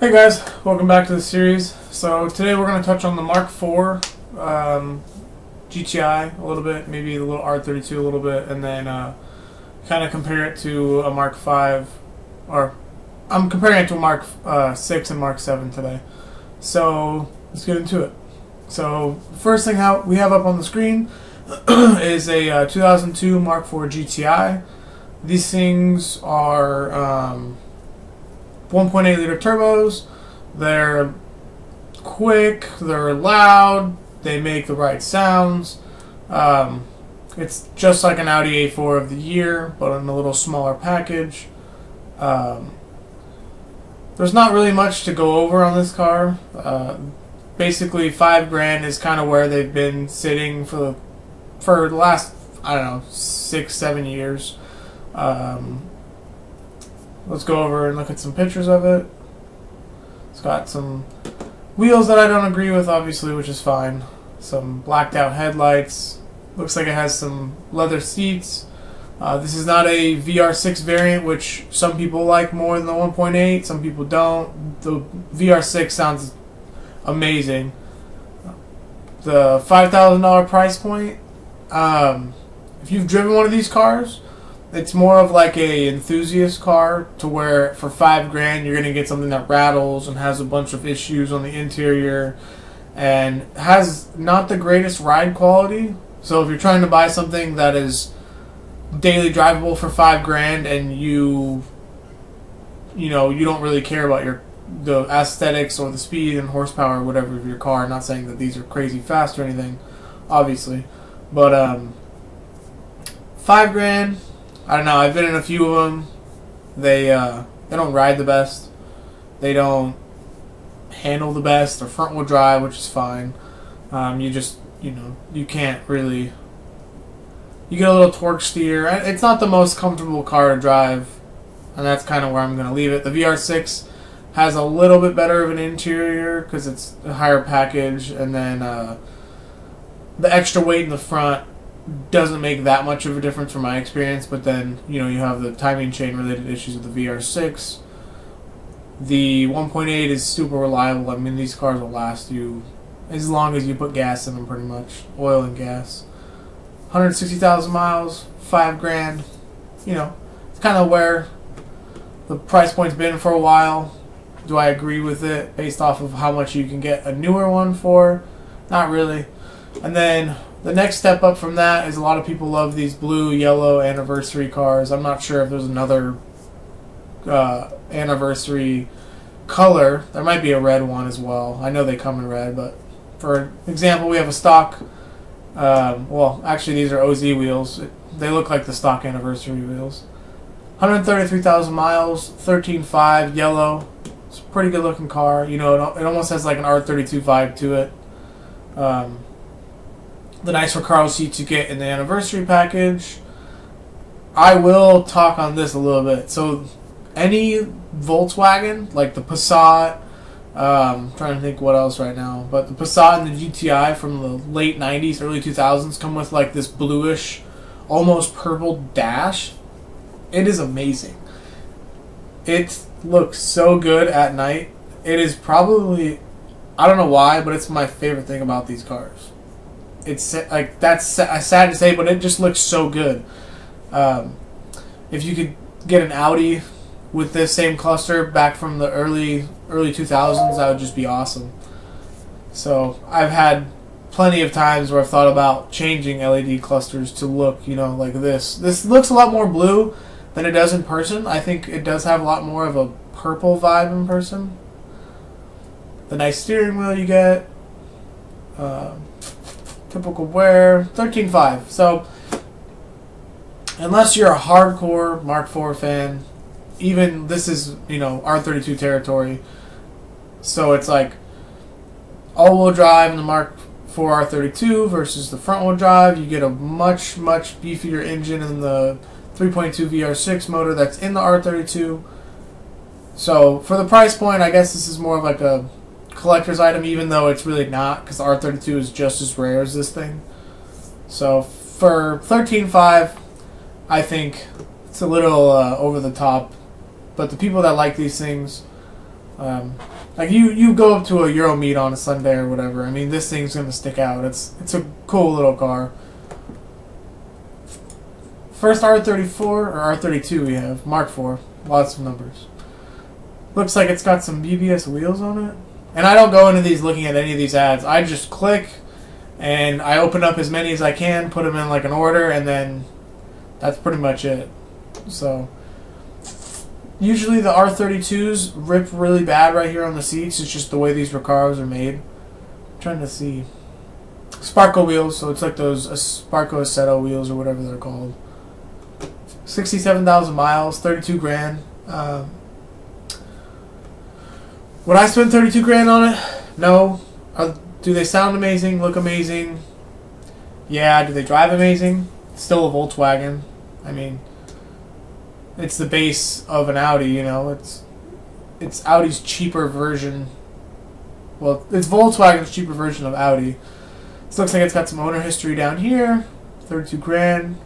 Hey guys, welcome back to the series. So today we're going to touch on the Mark IV GTi a little bit, maybe the little R32 a little bit, and then kind of compare it to a Mark V, or I'm comparing it to a Mark 6 and Mark 7 today. So let's get into it. So the first thing we have up on the screen is a 2002 Mark IV GTi. These things are 1.8 liter turbos. They're quick, they're loud, they make the right sounds. It's just like an Audi A4 of the year, but in a little smaller package. There's not really much to go over on this car. Basically, $5,000 is kind of where they've been sitting for the last, I don't know, 6-7 years. Let's go over and look at some pictures of it. It's got some wheels that I don't agree with, obviously, which is fine. Some blacked out headlights. Looks like it has some leather seats. This is not a VR6 variant, which some people like more than the 1.8. Some people don't. The VR6 sounds amazing. The $5,000 price point. If you've driven one of these cars, it's more of like a enthusiast car, to where for $5,000 you're gonna get something that rattles and has a bunch of issues on the interior and has not the greatest ride quality. So if you're trying to buy something that is daily drivable for $5,000 and you don't really care about the aesthetics or the speed and horsepower or whatever of your car. I'm not saying that these are crazy fast or anything, obviously, but $5,000. I don't know. I've been in a few of them. They don't ride the best. They don't handle the best. They're front wheel drive, which is fine. You can't really. You get a little torque steer. It's not the most comfortable car to drive, and that's kind of where I'm going to leave it. The VR6 has a little bit better of an interior because it's a higher package, and then the extra weight in the front doesn't make that much of a difference from my experience. But then you have the timing chain related issues with the VR6. The 1.8 is super reliable. I mean, these cars will last you as long as you put gas in them, pretty much, oil and gas. 160,000 miles, $5,000. It's kind of where the price point's been for a while. Do I agree with it based off of how much you can get a newer one for? Not really. And then the next step up from that is a lot of people love these blue, yellow anniversary cars. I'm not sure if there's another anniversary color. There might be a red one as well. I know they come in red, but for example, we have a stock. Well, actually, these are OZ wheels. They look like the stock anniversary wheels. 133,000 miles, 13.5, yellow. It's a pretty good looking car. It almost has like an R32 vibe to it. The nice Recaro seats you get in the anniversary package. I will talk on this a little bit. So any Volkswagen, like the Passat, I'm trying to think what else right now, but the Passat and the GTi from the late 90s, early 2000s come with like this bluish, almost purple dash. It is amazing. It looks so good at night. It is probably, I don't know why, but it's my favorite thing about these cars. It's like, that's sad to say, but it just looks so good. If you could get an Audi with this same cluster back from the early 2000s, that would just be awesome. So I've had plenty of times where I've thought about changing LED clusters to look, like this. This looks a lot more blue than it does in person. I think it does have a lot more of a purple vibe in person. The nice steering wheel you get. Typical wear, 13.5. So unless you're a hardcore Mark IV fan, even this is, R32 territory. So it's like all-wheel drive in the Mark IV R32 versus the front-wheel drive. You get a much, much beefier engine in the 3.2 VR6 motor that's in the R32. So for the price point, I guess this is more of like a collector's item, even though it's really not, because the R32 is just as rare as this thing. So for 13.5, I think it's a little over the top. But the people that like these things Like you go up to a Euro meet on a Sunday or whatever. I mean, this thing's gonna stick out. It's a cool little car. First R34 or R32 we have Mark IV. Lots of numbers. Looks like it's got some BBS wheels on it. And I don't go into these looking at any of these ads. I just click and I open up as many as I can, put them in like an order, and then that's pretty much it. So usually the R32s rip really bad right here on the seats. It's just the way these cars are made. I'm trying to see. Sparco wheels, so it's like those Sparco Assetto wheels or whatever they're called. 67,000 miles, 32 grand. Would I spend 32 grand on it? No. Do they sound amazing? Look amazing? Yeah. Do they drive amazing? It's still a Volkswagen. I mean, it's the base of an Audi, you know. It's Audi's cheaper version. Well, it's Volkswagen's cheaper version of Audi. This looks like it's got some owner history down here. 32 grand.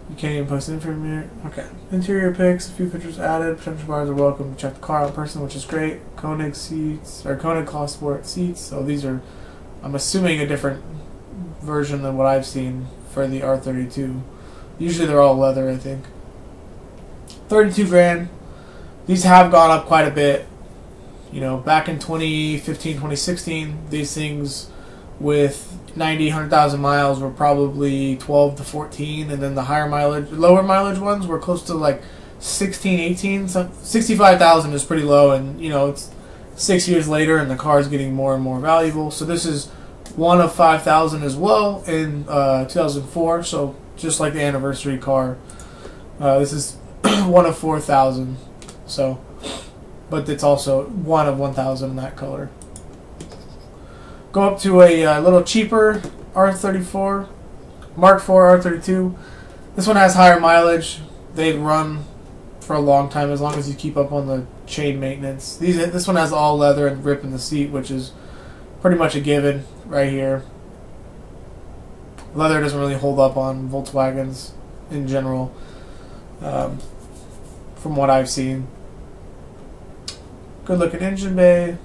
You can't even post information. Okay. Interior pics, a few pictures added. Potential buyers are welcome to check the car out in person, which is great. Koenig seats, or Koenig Cloth Sport seats. So these are, I'm assuming, a different version than what I've seen for the R32. Usually they're all leather, I think. 32 grand. These have gone up quite a bit. You know, back in 2015, 2016, these things with 90, 100,000 miles were probably 12 to 14, and then the higher mileage, lower mileage ones were close to like 16, 18. So 65,000 is pretty low, and you know, it's 6 years later and the car is getting more and more valuable. So this is one of 5,000 as well in 2004, so just like the anniversary car. This is one of 4,000, so, but it's also one of 1,000 in that color. Go up to a little cheaper R34, Mark IV R32. This one has higher mileage. They run for a long time as long as you keep up on the chain maintenance. This one has all leather and rip in the seat, which is pretty much a given right here. Leather doesn't really hold up on Volkswagens in general, from what I've seen. Good looking engine bay.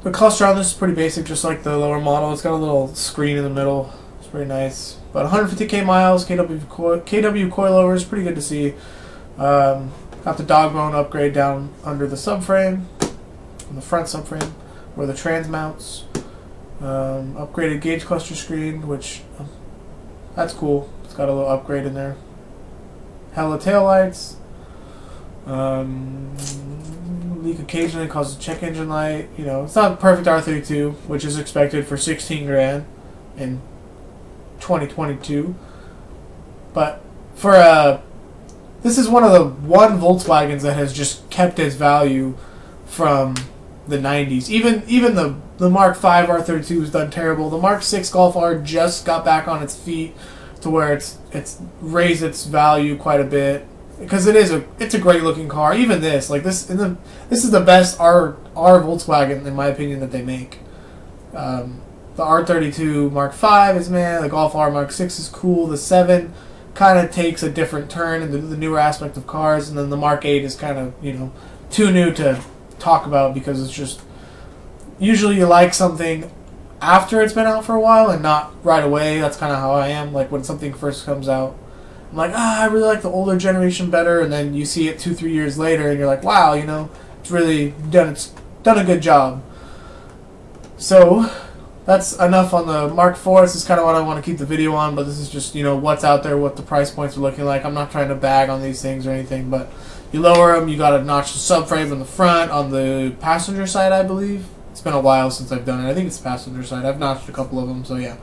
The cluster on this is pretty basic, just like the lower model. It's got a little screen in the middle. It's pretty nice. But 150k miles, KW coilovers, pretty good to see. Got the dog bone upgrade down under the subframe, on the front subframe, where the trans mounts. Upgraded gauge cluster screen, which that's cool. It's got a little upgrade in there. Hella taillights. Leak occasionally causes check engine light. You know, it's not a perfect R32, which is expected for 16 grand in 2022. But for this is one of the Volkswagens that has just kept its value from the 90s. Even the Mark V R32 has done terrible. The Mark VI Golf R just got back on its feet to where it's raised its value quite a bit. Because it's a great looking car. Even this, like this is the best R Volkswagen in my opinion that they make. The R32 Mark V is man. The Golf R Mark VI is cool. The 7 kind of takes a different turn in the newer aspect of cars, and then the Mark 8 is kind of, you know, too new to talk about because it's just usually you like something after it's been out for a while and not right away. That's kind of how I am. Like when something first comes out, I'm like, I really like the older generation better, and then you see it 2-3 years later, and you're like, wow, you know, it's really done a good job. So that's enough on the Mark IV. This is kind of what I want to keep the video on, but this is just, you know, what's out there, what the price points are looking like. I'm not trying to bag on these things or anything, but you lower them, you got to notch the subframe in the front on the passenger side, I believe. It's been a while since I've done it. I think it's passenger side. I've notched a couple of them, so yeah.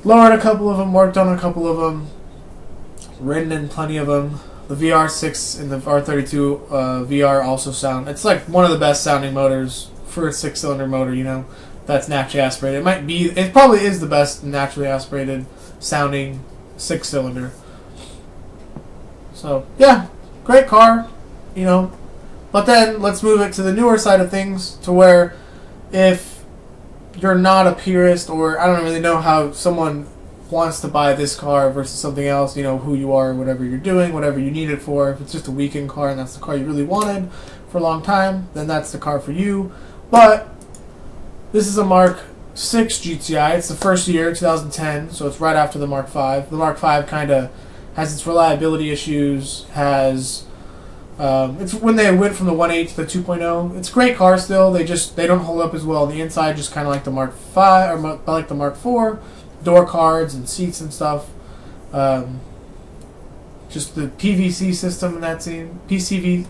Lowered a couple of them, worked on a couple of them. Ridden in plenty of them. The VR6 and the R32 VR also sound. It's like one of the best sounding motors for a 6-cylinder motor. You know, that's naturally aspirated. It might be. It probably is the best naturally aspirated sounding 6-cylinder. So yeah, great car. You know, but then let's move it to the newer side of things, to where if you're not a purist, or I don't really know how someone wants to buy this car versus something else, you know, who you are, whatever you're doing, whatever you need it for. If it's just a weekend car and that's the car you really wanted for a long time, then that's the car for you. But this is a Mark 6 GTi. It's the first year, 2010, so it's right after the Mark 5. The Mark 5 kind of has its reliability issues, has it's when they went from the 1.8 to the 2.0. It's a great car still. They don't hold up as well on the inside, just kind of like the Mark 5 or like the Mark 4. Door cards and seats and stuff. Just the PVC system in that scene. PCV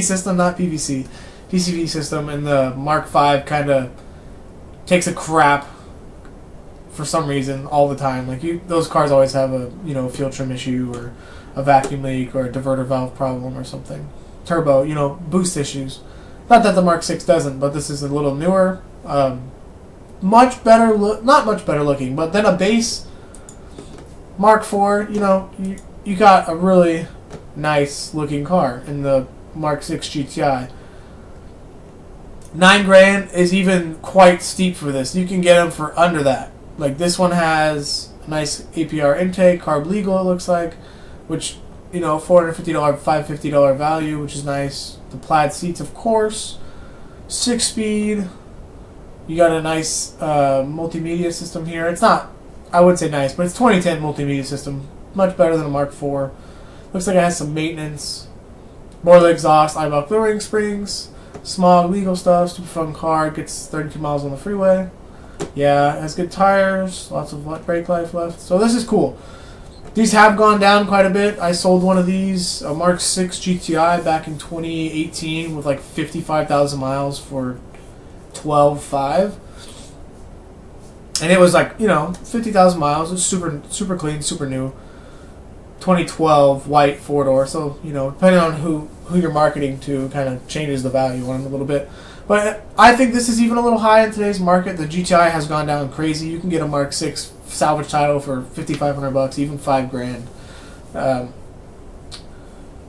system, not PVC. PCV system, and the Mark 5 kind of takes a crap for some reason all the time. Like those cars always have a fuel trim issue or a vacuum leak or a diverter valve problem or something. Turbo, boost issues. Not that the Mark 6 doesn't, but this is a little newer. Much better not much better looking, but then a base Mark 4, you got a really nice looking car in the Mark 6 GTi. $9,000 is even quite steep for this. You can get them for under that. Like this one has a nice APR intake, carb legal it looks like, which $450, $550 value, which is nice. The plaid seats, of course. 6-speed. You got a nice multimedia system here. It's not, I would say nice, but it's 2010 multimedia system. Much better than a Mark 4. Looks like it has some maintenance. Boiler exhaust, Eibach lowering springs. Smog legal stuff. Super fun car. Gets 32 miles on the freeway. Yeah, it has good tires. Lots of brake life left. So this is cool. These have gone down quite a bit. I sold one of these, a Mark 6 GTi, back in 2018 with like 55,000 miles for $12,500. And it was like, 50,000 miles. It was super clean, super new. 2012 white 4-door. So, depending on who you're marketing to, kind of changes the value on it a little bit. But I think this is even a little high in today's market. The GTi has gone down crazy. You can get a Mark 6 salvage title for $5,500, even $5,000.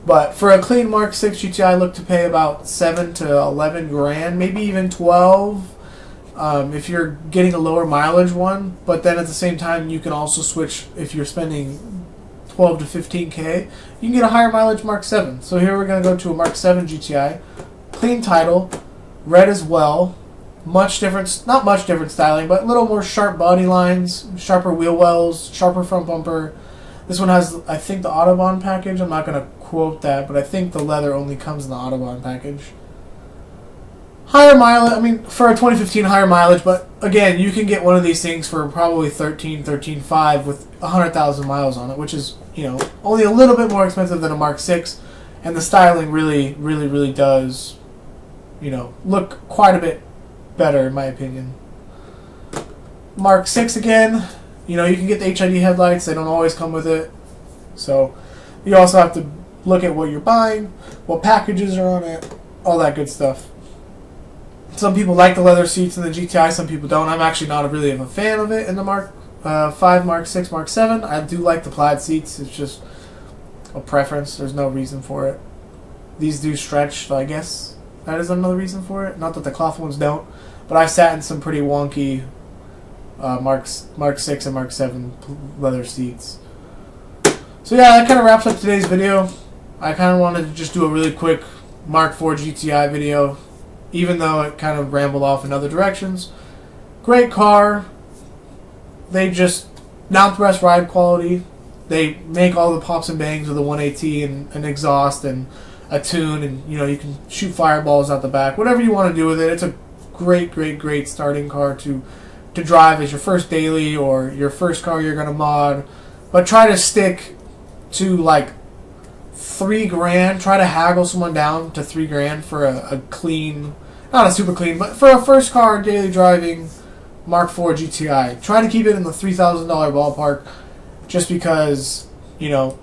But for a clean Mark 6 GTi, I look to pay about $7,000 to $11,000, maybe even $12,000 if you're getting a lower mileage one. But then at the same time, you can also switch if you're spending $12,000 to $15,000. You can get a higher mileage Mark 7. So here we're going to go to a Mark 7 GTi, clean title, red as well. Not much different styling, but a little more sharp body lines, sharper wheel wells, sharper front bumper. This one has, I think, the Autobahn package. I'm not going to quote that, but I think the leather only comes in the Autobahn package. Higher mileage, for a 2015, higher mileage, but again, you can get one of these things for probably $13,500 with 100,000 miles on it, which is, only a little bit more expensive than a Mark 6, and the styling really does, look quite a bit better in my opinion. Mark 6 again, you can get the HID headlights. They don't always come with it, so you also have to look at what you're buying, what packages are on it, all that good stuff. Some people like the leather seats in the GTi, some people don't. I'm actually not really a fan of it in the Mark 5, Mark 6, Mark 7. I do like the plaid seats. It's just a preference. There's no reason for it. These do stretch, so I guess that is another reason for it. Not that the cloth ones don't, but I've sat in some pretty wonky Mark 6 and Mark 7 leather seats. So yeah, that kind of wraps up today's video. I kind of wanted to just do a really quick Mark 4 GTi video, even though it kind of rambled off in other directions. Great car. They just, not the best ride quality. They make all the pops and bangs with a 180 and an exhaust and a tune, and you can shoot fireballs out the back. Whatever you want to do with it. It's a great starting car to drive as your first daily or your first car you're going to mod. But try to stick to like $3,000. Try to haggle someone down to $3,000 for a clean, not a super clean, but for a first car daily driving Mark 4 GTi. Try to keep it in the $3,000 ballpark, just because a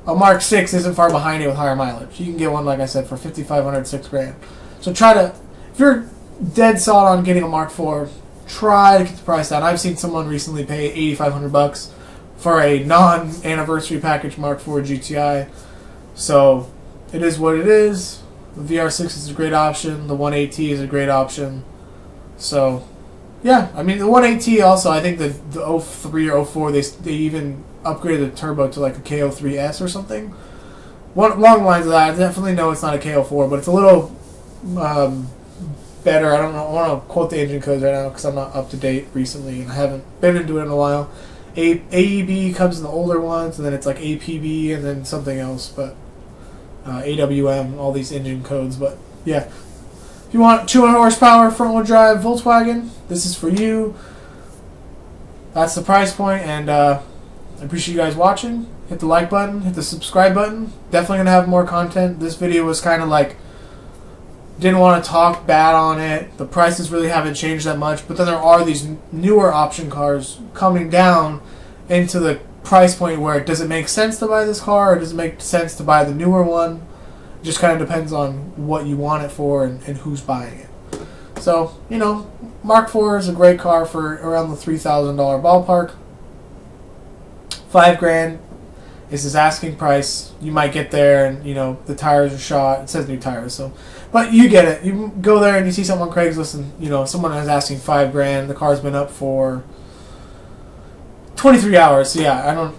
Mark 6 isn't far behind it with higher mileage. You can get one, like I said, for $5,500, $6,000. So try to, if you're dead solid on getting a Mark 4, try to get the price down. I've seen someone recently pay $8,500 for a non-anniversary package Mark 4 GTi. So it is what it is. The VR6 is a great option. The 180 is a great option. So Yeah, I mean the 180 also. I think the 03 or 04 they even upgraded the turbo to like a K03S or something. One along the lines of that. I definitely know it's not a K04, but it's a little better. I don't know. I want to quote the engine codes right now because I'm not up to date recently and I haven't been into it in a while. AEB comes in the older ones, and then it's like APB and then something else, but AWM, all these engine codes. But yeah, if you want 200 horsepower front wheel drive Volkswagen, this is for you. That's the price point, and I appreciate you guys watching. Hit the like button, hit the subscribe button. Definitely gonna have more content. This video was kind of like, didn't want to talk bad on it. The prices really haven't changed that much, but then there are these newer option cars coming down into the price point where does it make sense to buy this car or does it make sense to buy the newer one? It just kind of depends on what you want it for and who's buying it. So, you know, Mark IV is a great car for around the $3,000 ballpark. $5,000 is his asking price. You might get there and, you know, the tires are shot. It says new tires, so, but you get it. You go there and you see someone on Craigslist and, you know, someone is asking $5,000. The car's been up for 23 hours. So yeah, I don't,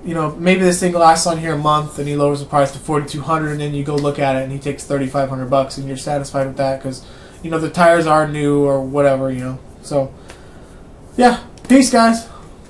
you know, maybe this thing lasts on here a month and he lowers the price to $4,200 and then you go look at it and he takes $3,500 and you're satisfied with that because, you know, the tires are new or whatever, you know. So yeah, peace guys.